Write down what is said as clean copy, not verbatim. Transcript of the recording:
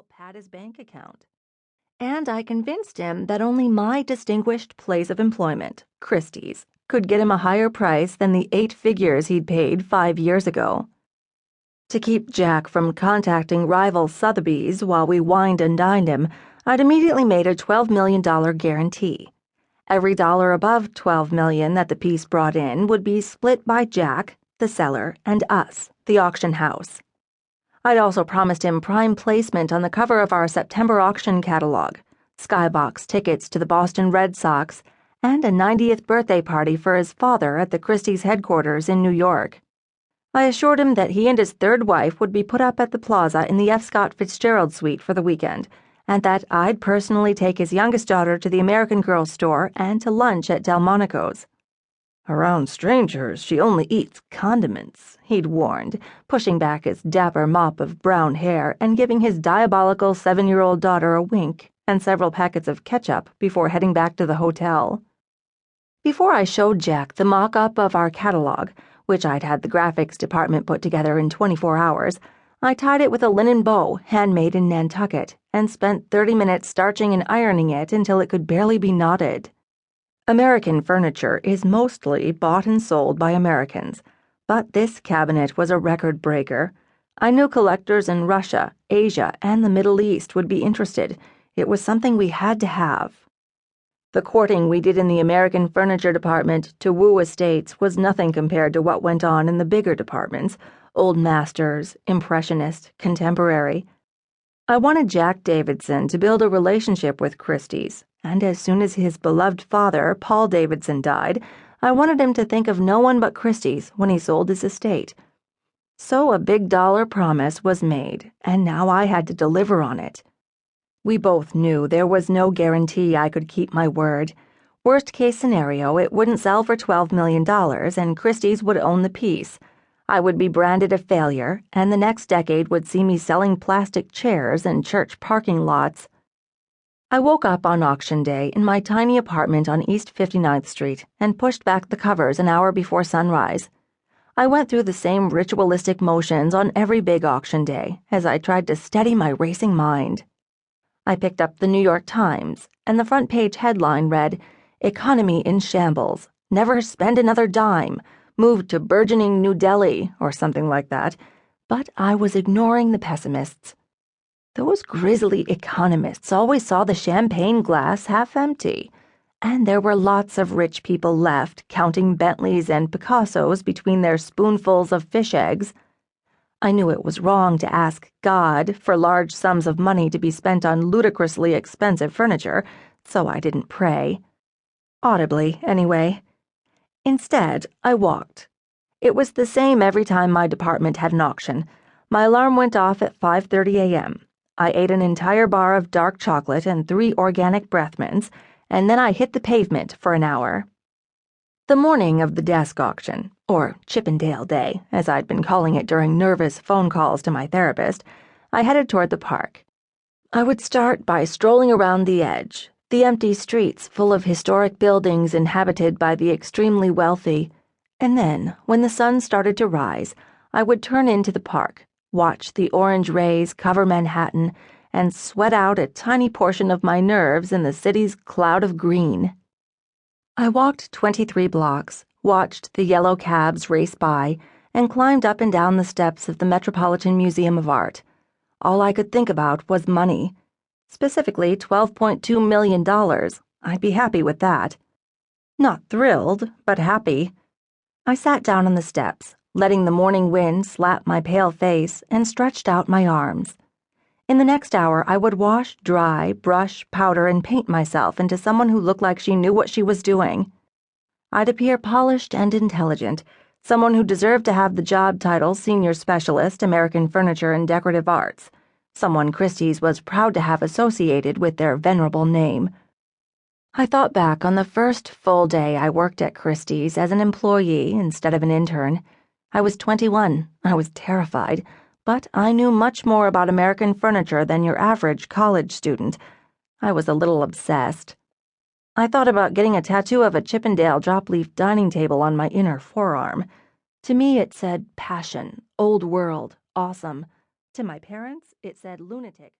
help pad his bank account. And I convinced him that only my distinguished place of employment, Christie's, could get him a higher price than the 8 figures he'd paid 5 years ago. To keep Jack from contacting rival Sotheby's while we wined and dined him, I'd immediately made a $12 million guarantee. Every dollar above $12 million that the piece brought in would be split by Jack, the seller, and us, the auction house. I'd also promised him prime placement on the cover of our September auction catalog, skybox tickets to the Boston Red Sox, and a 90th birthday party for his father at the Christie's headquarters in New York. I assured him that he and his third wife would be put up at the plaza in the F. Scott Fitzgerald suite for the weekend, and that I'd personally take his youngest daughter to the American Girl store and to lunch at Delmonico's. "Around strangers, she only eats condiments," he'd warned, pushing back his dapper mop of brown hair and giving his diabolical 7-year-old daughter a wink and several packets of ketchup before heading back to the hotel. Before I showed Jack the mock-up of our catalog, which I'd had the graphics department put together in 24 hours, I tied it with a linen bow handmade in Nantucket and spent 30 minutes starching and ironing it until it could barely be knotted. American furniture is mostly bought and sold by Americans, but this cabinet was a record breaker. I knew collectors in Russia, Asia, and the Middle East would be interested. It was something we had to have. The courting we did in the American furniture department to woo estates was nothing compared to what went on in the bigger departments, Old Masters, Impressionist, Contemporary. I wanted Jack Davidson to build a relationship with Christie's, and as soon as his beloved father, Paul Davidson, died, I wanted him to think of no one but Christie's when he sold his estate. So a big dollar promise was made, and now I had to deliver on it. We both knew there was no guarantee I could keep my word. Worst case scenario, it wouldn't sell for $12 million, and Christie's would own the piece. I would be branded a failure, and the next decade would see me selling plastic chairs in church parking lots. I woke up on auction day in my tiny apartment on East 59th Street and pushed back the covers an hour before sunrise. I went through the same ritualistic motions on every big auction day as I tried to steady my racing mind. I picked up the New York Times, and the front page headline read, "Economy in Shambles. Never spend another dime. Moved to burgeoning New Delhi," or something like that. But I was ignoring the pessimists. Those grisly economists always saw the champagne glass half empty, and there were lots of rich people left counting Bentleys and Picassos between their spoonfuls of fish eggs. I knew it was wrong to ask God for large sums of money to be spent on ludicrously expensive furniture, so I didn't pray. Audibly, anyway. Instead, I walked. It was the same every time my department had an auction. My alarm went off at 5:30 a.m. I ate an entire bar of dark chocolate and 3 organic breath mints, and then I hit the pavement for an hour. The morning of the desk auction, or Chippendale Day, as I'd been calling it during nervous phone calls to my therapist, I headed toward the park. I would start by strolling around the edge, the empty streets full of historic buildings inhabited by the extremely wealthy, and then, when the sun started to rise, I would turn into the park, watch the orange rays cover Manhattan, and sweat out a tiny portion of my nerves in the city's cloud of green. I walked 23 blocks, watched the yellow cabs race by, and climbed up and down the steps of the Metropolitan Museum of Art. All I could think about was money. Specifically, $12.2 million. I'd be happy with that. Not thrilled, but happy. I sat down on the steps, letting the morning wind slap my pale face, and stretched out my arms. In the next hour, I would wash, dry, brush, powder, and paint myself into someone who looked like she knew what she was doing. I'd appear polished and intelligent, someone who deserved to have the job title Senior Specialist, American Furniture and Decorative Arts, someone Christie's was proud to have associated with their venerable name. I thought back on the first full day I worked at Christie's as an employee instead of an intern. I was 21. I was terrified, but I knew much more about American furniture than your average college student. I was a little obsessed. I thought about getting a tattoo of a Chippendale drop-leaf dining table on my inner forearm. To me, it said passion, old world, awesome. To my parents, it said lunatic.